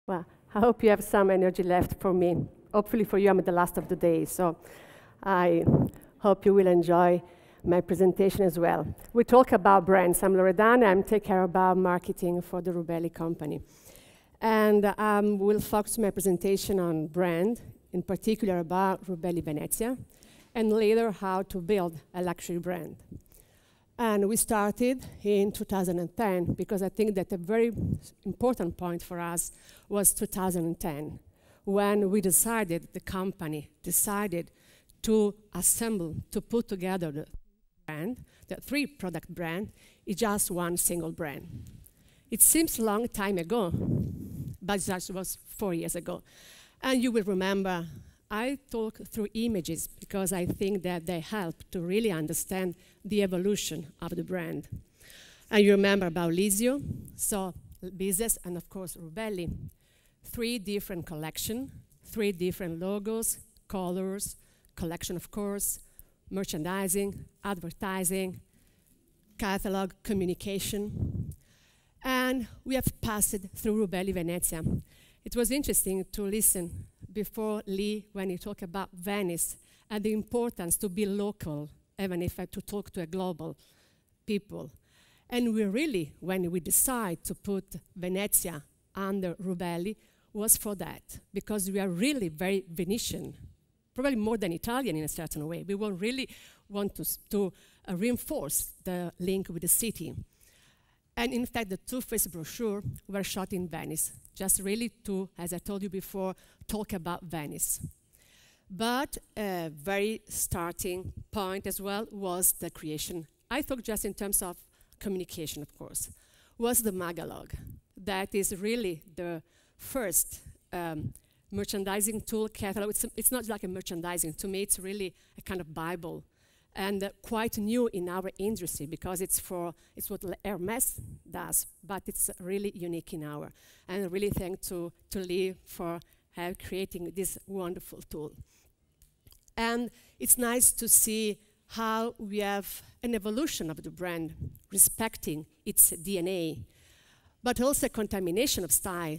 Well, I hope you have some energy left for me. Hopefully for you, I'm at the last of the day, so I hope you will enjoy my presentation as well. We talk about brands. I'm Loredana, I'm take care about marketing for the Rubelli company. And we'll focus my presentation on brand, in particular about Rubelli Venezia, and later how to build a luxury brand. And we started in 2010, because I think that a very important point for us was 2010, when we decided, the company decided to assemble, to put together the brand, the 3 product brand, in just one single brand. It seems a long time ago, but that was 4 years ago. And you will remember, I talk through images because I think that they help to really understand the evolution of the brand. And you remember about Lisio, so business, and of course Rubelli. 3 different collections, 3 different logos, colors, collection of course, merchandising, advertising, catalog, communication. And we have passed through Rubelli Venezia. It was interesting to listen before Lee when he talked about Venice and the importance to be local, even if I had to talk to a global people. And we really, when we decide to put Venezia under Rubelli, was for that, because we are really very Venetian, probably more than Italian in a certain way. We will really want to reinforce the link with the city. And in fact, the 2 first brochures were shot in Venice, just really to, as I told you before, talk about Venice. But a very starting point as well was the creation. I thought just in terms of communication, of course, was the Magalog. That is really the first merchandising tool catalog. It's not like a merchandising. To me, it's really a kind of Bible, and quite new in our industry, because it's what Hermes does, but it's really unique in our. And really thank to Lee for creating this wonderful tool. And it's nice to see how we have an evolution of the brand, respecting its DNA, but also contamination of style.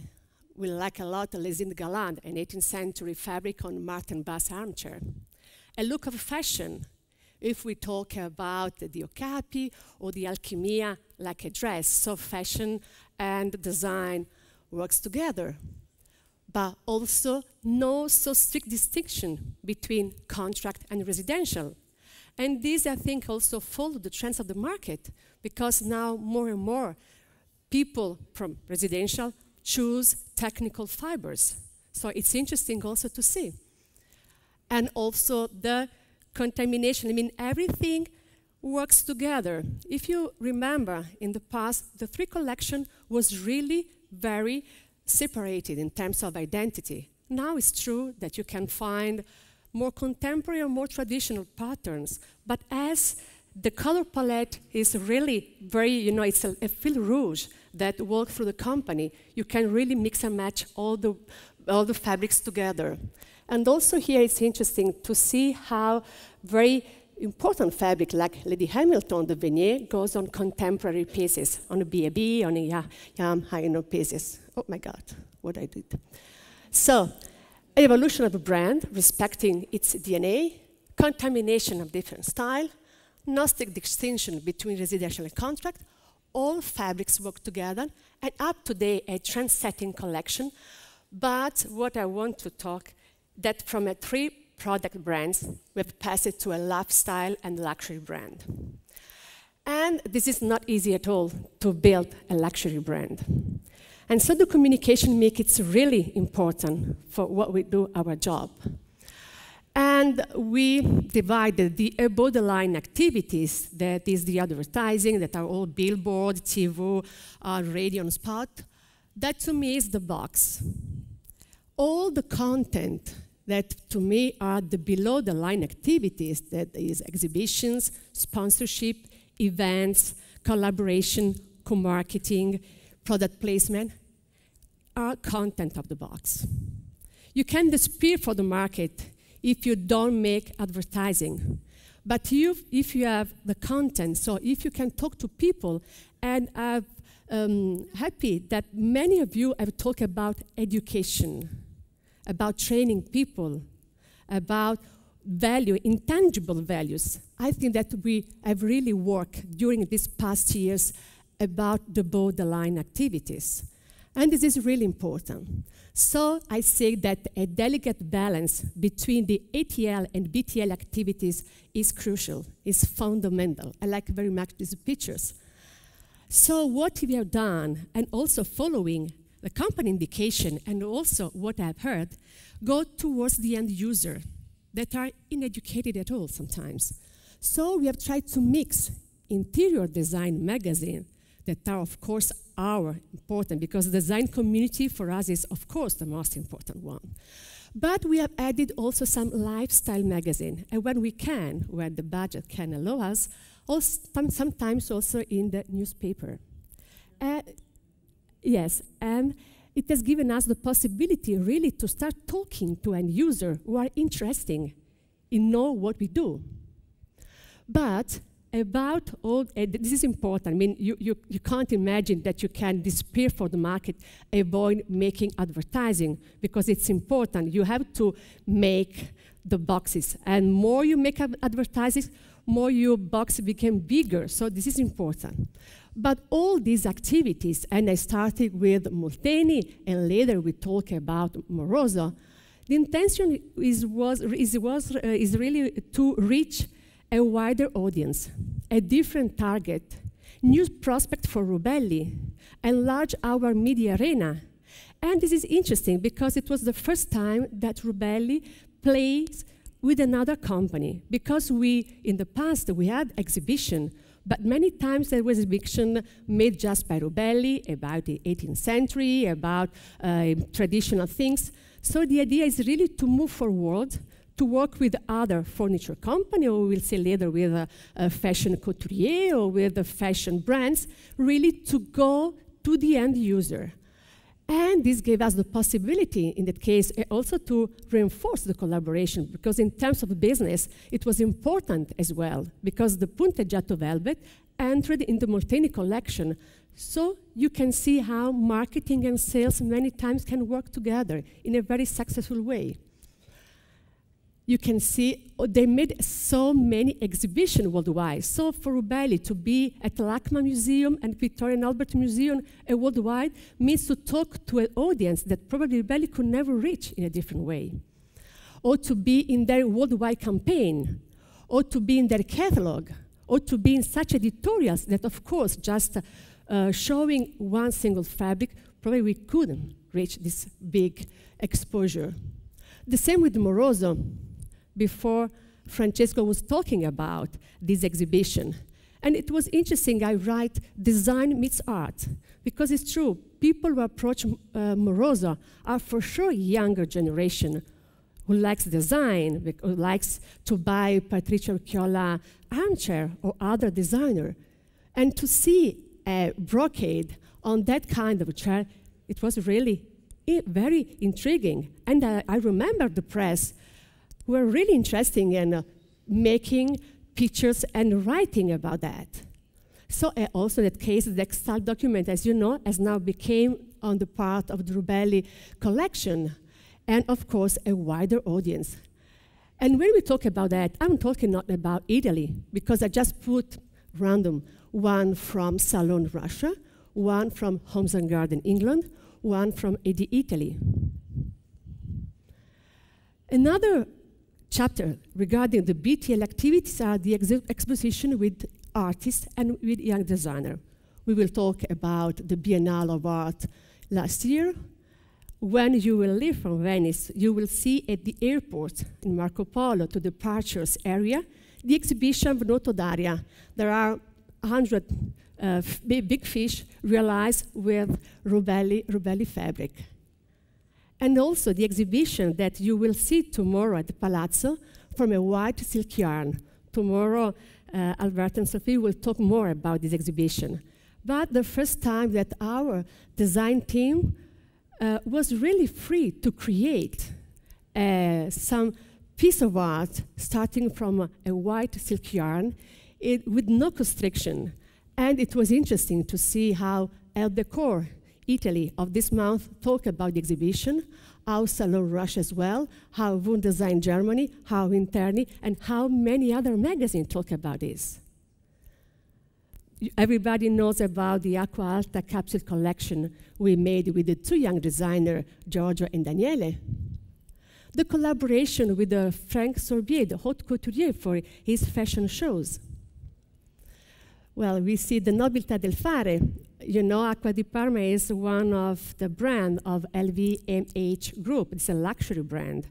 We like a lot Lésine Galland, an 18th century fabric on Martin Bass armchair. A look of fashion, if we talk about the Okapi or the Alchimia, like a dress, so fashion and design works together. But also no so strict distinction between contract and residential. And these, I think, also follow the trends of the market, because now more and more people from residential choose technical fibers. So it's interesting also to see. And also the contamination, I mean, everything works together. If you remember, in the past, the 3 collection was really very separated in terms of identity. Now it's true that you can find more contemporary or more traditional patterns, but as the color palette is really very, it's a fil rouge that walks through the company, you can really mix and match all the fabrics together. And also here it's interesting to see how very important fabric like Lady Hamilton, the Venier, goes on contemporary pieces, on a B.A.B., on a Yam pieces. Oh my God, what I did. So, evolution of a brand, respecting its DNA, contamination of different style, no strict distinction between residential and contract, all fabrics work together, and up to date a trend-setting collection. But what I want to talk, that from a 3 product brands, we've passed it to a lifestyle and luxury brand. And this is not easy at all to build a luxury brand. And so the communication makes it really important for what we do, our job. And we divided the above-the-line activities, that is the advertising, that are all billboard, TV, radio and spot. That to me is the box. All the content that to me are the below-the-line activities, that is exhibitions, sponsorship, events, collaboration, co-marketing, product placement, are content of the box. You can disappear for the market if you don't make advertising. But if you have the content, so if you can talk to people and have happy that many of you have talked about education, about training people, about value, intangible values. I think that we have really worked during these past years about the borderline activities. And this is really important. So I say that a delicate balance between the ATL and BTL activities is crucial, is fundamental. I like very much these pictures. So what we have done, and also following the company indication and also what I've heard, go towards the end user that are uneducated at all sometimes. So we have tried to mix interior design magazine that are, of course, important, because the design community for us is, of course, the most important one. But we have added also some lifestyle magazine, and when we can, when the budget can allow us, sometimes also in the newspaper. Yes, and it has given us the possibility really to start talking to end users who are interested in know what we do. But about all, this is important. I mean, you can't imagine that you can disappear for the market, avoid making advertising, because it's important. You have to make the boxes, and more you make advertising, more your box became bigger. So this is important. But all these activities, and I started with Molteni, and later we talk about Moroso. The intention is really to reach a wider audience, a different target, new prospect for Rubelli, enlarge our media arena. And this is interesting because it was the first time that Rubelli plays with another company, because in the past, we had exhibition, but many times there was exhibition made just by Rubelli about the 18th century, about traditional things. So the idea is really to move forward, to work with other furniture company, or we'll say later with a fashion couturier or with the fashion brands, really to go to the end user. And this gave us the possibility, in that case, also to reinforce the collaboration, because in terms of business, it was important as well, because the Punteggiato Velvet entered in the Molteni collection. So you can see how marketing and sales many times can work together in a very successful way. You can see they made so many exhibitions worldwide. So for Rubelli to be at the LACMA Museum and Victoria and Albert Museum worldwide means to talk to an audience that probably Rubelli could never reach in a different way. Or to be in their worldwide campaign, or to be in their catalog, or to be in such editorials that, of course, just showing one single fabric, probably we couldn't reach this big exposure. The same with Moroso. Before Francesco was talking about this exhibition. And it was interesting, I write design meets art, because it's true, people who approach Moroso are for sure younger generation who likes design, who likes to buy Patricia Urquiola armchair or other designer. And to see a brocade on that kind of a chair, it was really very intriguing. And I remember the press were really interested in making pictures and writing about that. So also in that case, the textile document, as you know, has now become on the part of the Rubelli collection, and of course, a wider audience. And when we talk about that, I'm talking not about Italy, because I just put random, one from Salon, Russia, one from Homes and Garden, England, one from AD, Italy. Another chapter regarding the BTL activities are the exposition with artists and with young designer. We will talk about the Biennale of Art last year. When you will leave from Venice, you will see at the airport in Marco Polo to departures area, the exhibition of Noto d'Aria. There are 100 big fish realized with Rubelli fabric. And also the exhibition that you will see tomorrow at the Palazzo from a white silk yarn. Tomorrow, Alberto and Sophie will talk more about this exhibition. But the first time that our design team was really free to create some piece of art starting from a white silk yarn with no constriction. And it was interesting to see how El Decor, Italy, of this month talk about the exhibition, how Salon Russia as well, how Wound Design Germany, how Interni, and how many other magazines talk about this. Everybody knows about the Acqua Alta capsule collection we made with the two young designers, Giorgio and Daniele. The collaboration with Frank Sorbier, the haute couturier, for his fashion shows. Well, we see the Nobiltà del Fare. You know, Acqua di Parma is one of the brands of LVMH Group. It's a luxury brand.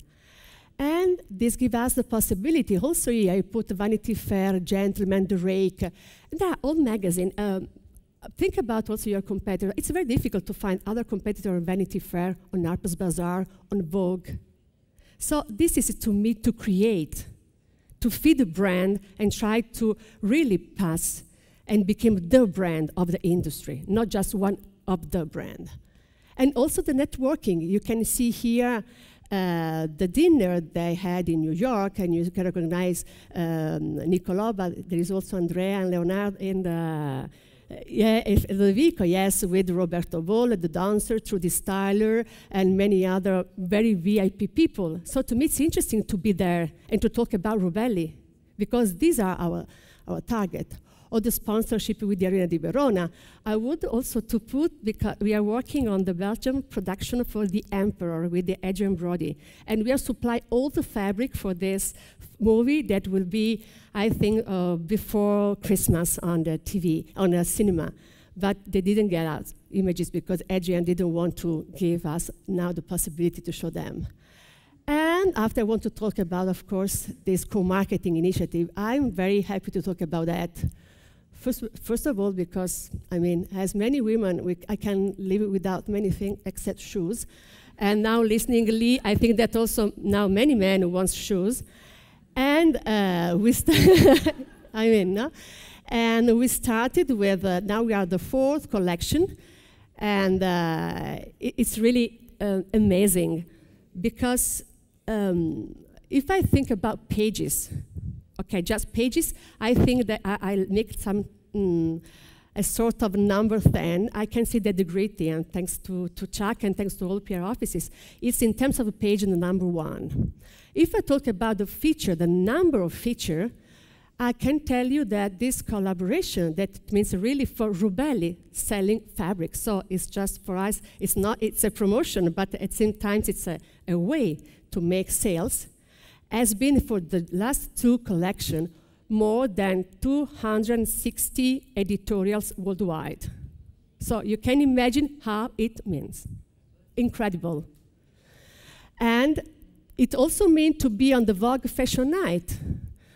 And this gives us the possibility. Also here, I put Vanity Fair, Gentleman, The Rake. And there are all magazines. Think about also your competitor. It's very difficult to find other competitors on Vanity Fair, on Harper's Bazaar, on Vogue. So this is, to me, to create, to feed the brand and try to really pass and become the brand of the industry, not just one of the brand. And also the networking. You can see here the dinner they had in New York, and you can recognize Nicolò, but there is also Andrea and Leonardo and Ludovico, yes, with Roberto Bolle, the dancer, Trudy Styler, and many other very VIP people. So to me, it's interesting to be there and to talk about Rubelli, because these are our target. Or the sponsorship with the Arena di Verona. I would also to put, because we are working on the Belgian production for the Emperor with the Adrian Brody. And we have supplied all the fabric for this movie that will be, I think, before Christmas on the TV, on the cinema. But they didn't get out images because Adrian didn't want to give us now the possibility to show them. And after I want to talk about, of course, this co-marketing initiative, I'm very happy to talk about that. First of all, because, I mean, as many women, I can live without many things except shoes. And now listening Lee, I think that also now many men want shoes. And we And we started with, now we are the 4th collection. And it's really amazing because if I think about pages, okay, just pages, I think that I'll make some, a sort of number 10. I can see that the gritty, and thanks to Chuck and thanks to all PR offices, it's in terms of a page in the number 1. If I talk about the feature, the number of feature, I can tell you that this collaboration, that means really for Rubelli selling fabric. So it's just for us, it's a promotion, but at the same time, it's a way to make sales. Has been for the last 2 collections more than 260 editorials worldwide. So you can imagine how it means. Incredible. And it also means to be on the Vogue Fashion Night.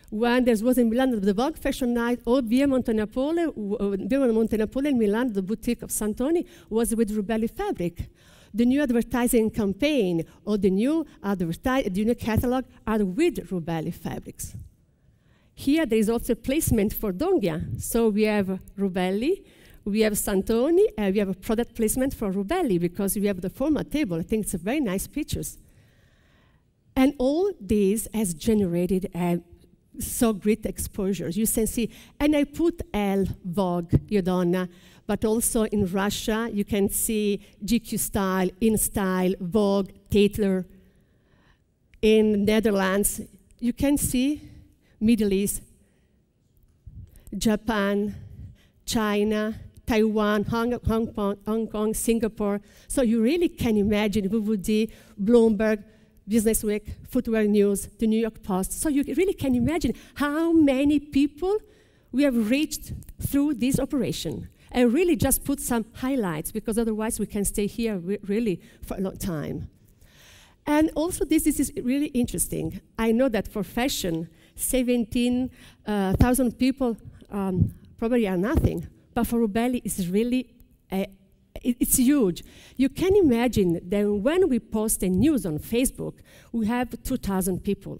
When there was in Milan the Vogue Fashion Night, all Via Montenapole in Milan, the boutique of Santoni, was with Rubelli fabric. The new advertising campaign or the new catalog are with Rubelli fabrics. Here there is also a placement for Donghia. So we have Rubelli, we have Santoni, and we have a product placement for Rubelli because we have the format table. I think it's a very nice pictures. And all this has generated so great exposures. You can see, and I put Elle, Vogue, Iodonna, but also in Russia, you can see GQ Style, In Style, Vogue, Tatler. In Netherlands, you can see Middle East, Japan, China, Taiwan, Hong Kong, Singapore. So you really can imagine we would do Bloomberg, Business Week, Footwear News, the New York Post. So you really can imagine how many people we have reached through this operation. And really just put some highlights, because otherwise we can stay here really for a long time. And also this is really interesting. I know that for fashion, 17,000 people probably are nothing, but for Rubelli it's really, it's huge. You can imagine that when we post a news on Facebook, we have 2,000 people.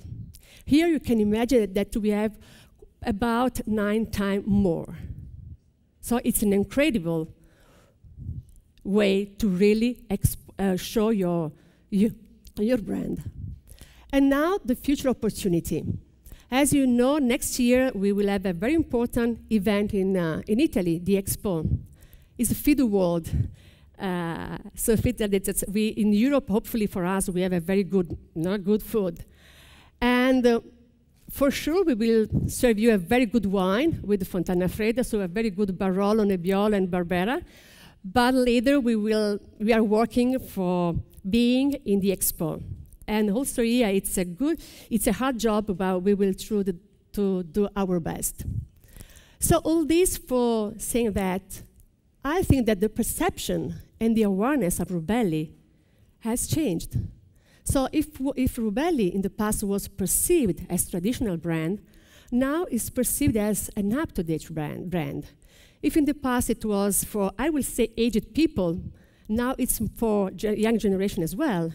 Here you can imagine that we have about 9 times more. So it's an incredible way to really show your brand. And now the future opportunity. As you know, next year we will have a very important event in Italy, the Expo. is feed the world. So feed that we in Europe, hopefully for us, we have a very good, good food. And for sure, we will serve you a very good wine with Fontana Fredda, so a very good Barolo, Nebbiolo, and Barbera. But later, we are working for being in the expo. And also here, it's a hard job, but we will try to do our best. So all this for saying that I think that the perception and the awareness of Rubelli has changed. So if Rubelli in the past was perceived as traditional brand, now it's perceived as an up-to-date brand. If in the past it was for, I will say, aged people, now it's for young generation as well.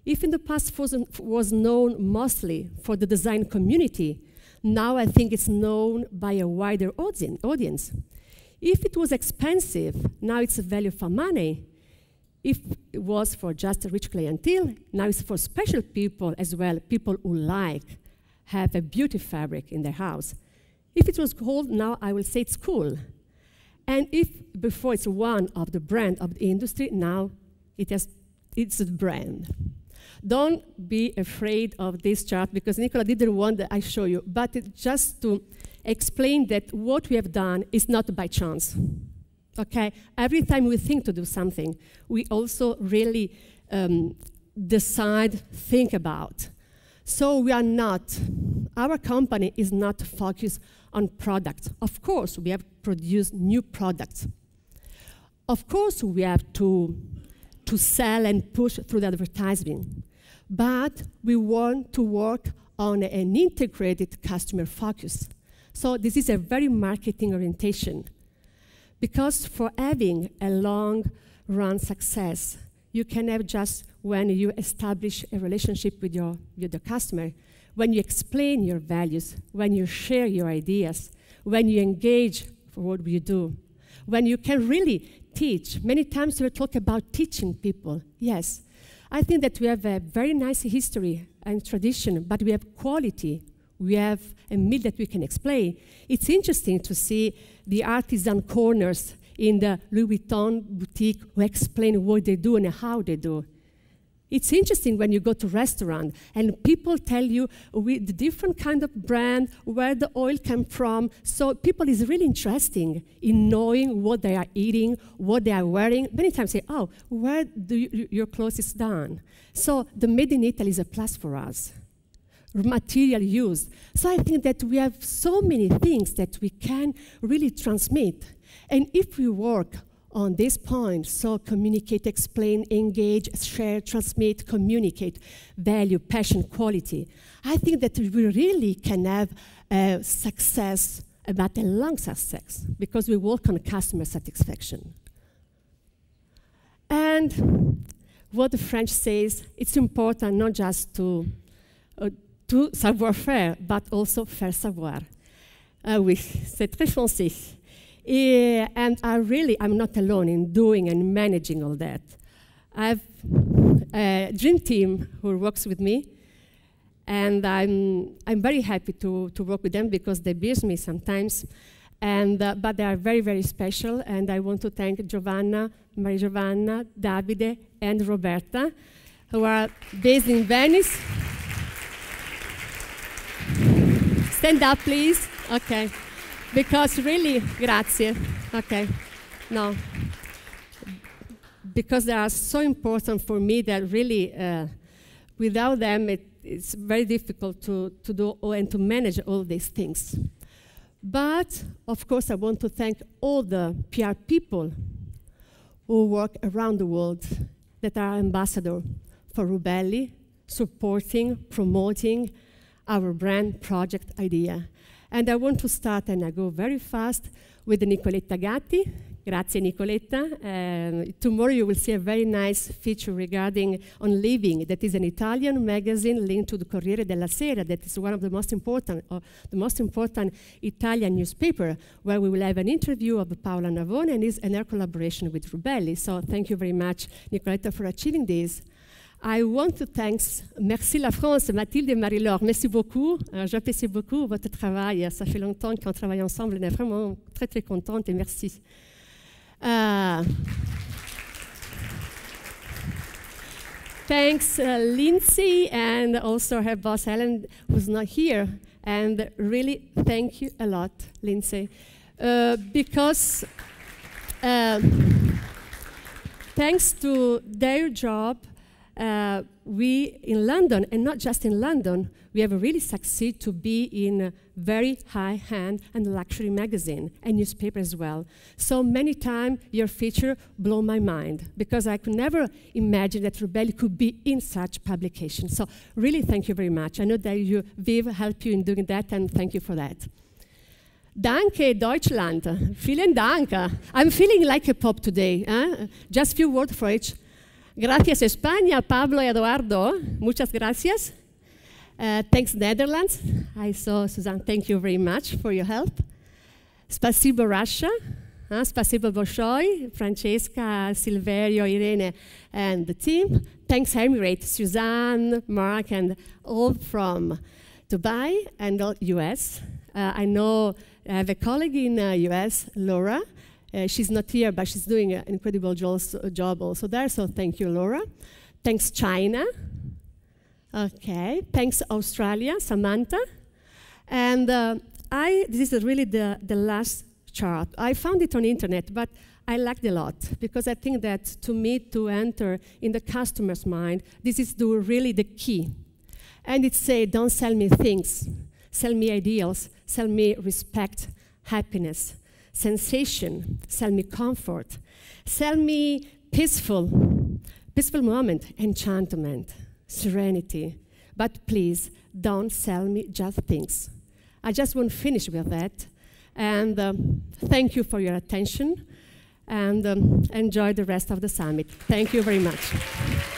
If in the past was known mostly for the design community, now I think it's known by a wider audience. If it was expensive, now it's a value for money. If it was for just a rich clientele, now it's for special people as well, people who have a beauty fabric in their house. If it was cold, now I will say it's cool. And if before it's one of the brand of the industry, now it's a brand. Don't be afraid of this chart, because Nicola didn't want that I show you, but just to explain that what we have done is not by chance. Okay? Every time we think to do something, we also really think about. So we are not, our company is not focused on products. Of course, we have produced new products. Of course, we have to sell and push through the advertising. But we want to work on an integrated customer focus. So this is a very marketing orientation. Because for having a long-run success, you can have just when you establish a relationship with the customer, when you explain your values, when you share your ideas, when you engage for what you do, when you can really teach. Many times we talk about teaching people. Yes, I think that we have a very nice history and tradition, but we have quality. We have a meal that we can explain. It's interesting to see the artisan corners in the Louis Vuitton boutique who explain what they do and how they do. It's interesting when you go to a restaurant and people tell you the different kind of brand, where the oil comes from. So people is really interesting in knowing what they are eating, what they are wearing. Many times say, oh, where do your clothes is done? So the Made in Italy is a plus for us. Material used. So I think that we have so many things that we can really transmit. And if we work on this point, so communicate, explain, engage, share, transmit, communicate, value, passion, quality, I think that we really can have success, about a long success, because we work on customer satisfaction. And what the French says, it's important not just to savoir-faire, but also faire savoir. Oui, c'est très français. And I'm not alone in doing and managing all that. I have a dream team who works with me, and I'm very happy to work with them because they busy me sometimes. And but they are very, very special, and I want to thank Giovanna, Maria Giovanna, Davide, and Roberta, who are based in Venice. Stand up, please. Okay. Because really, grazie. Okay. No. Because they are so important for me that really, without them, it's very difficult to do and to manage all these things. But, of course, I want to thank all the PR people who work around the world that are ambassadors for Rubelli, supporting, promoting our brand project idea. And I want to start, and I go very fast, with Nicoletta Gatti. Grazie, Nicoletta. Tomorrow you will see a very nice feature regarding On Living. That is an Italian magazine linked to the Corriere della Sera. That is one of the most important Italian newspaper, where we will have an interview of Paola Navone and her collaboration with Rubelli. So thank you very much, Nicoletta, for achieving this. I want to thank Merci la France, Mathilde et Marie-Laure. Merci beaucoup. J'apprécie beaucoup votre travail. Ça fait longtemps qu'on travaille ensemble. On est vraiment très, très contente et merci. Thanks, Lindsay, and also her boss, Helen, who's not here. And really, thank you a lot, Lindsay, because thanks to their job, we in London, and not just in London, we have really succeeded to be in a very high-end and luxury magazine and newspaper as well. So many times your feature blew my mind because I could never imagine that Rubelli could be in such publication. So really thank you very much. I know that Viv helped you in doing that, and thank you for that. Danke, Deutschland. Vielen Dank. I'm feeling like a pop today. Just a few words for each. Gracias, España, Pablo y Eduardo. Muchas gracias. Thanks, Netherlands. I saw Suzanne. Thank you very much for your help. Spasibo, Russia. Spasibo, Bolshoi, Francesca, Silverio, Irene, and the team. Thanks, Emirates, Suzanne, Mark, and all from Dubai and US. I know I have a colleague in US, Laura. She's not here, but she's doing an incredible job also there, so thank you, Laura. Thanks, China. Okay, thanks, Australia, Samantha. And this is really the last chart. I found it on the internet, but I liked it a lot, because I think that to me, to enter in the customer's mind, this is really the key. And it says, don't sell me things, sell me ideals, sell me respect, happiness, sensation, sell me comfort, sell me peaceful moment, enchantment, serenity. But please, don't sell me just things. I just want to finish with that. And thank you for your attention, and enjoy the rest of the summit. Thank you very much.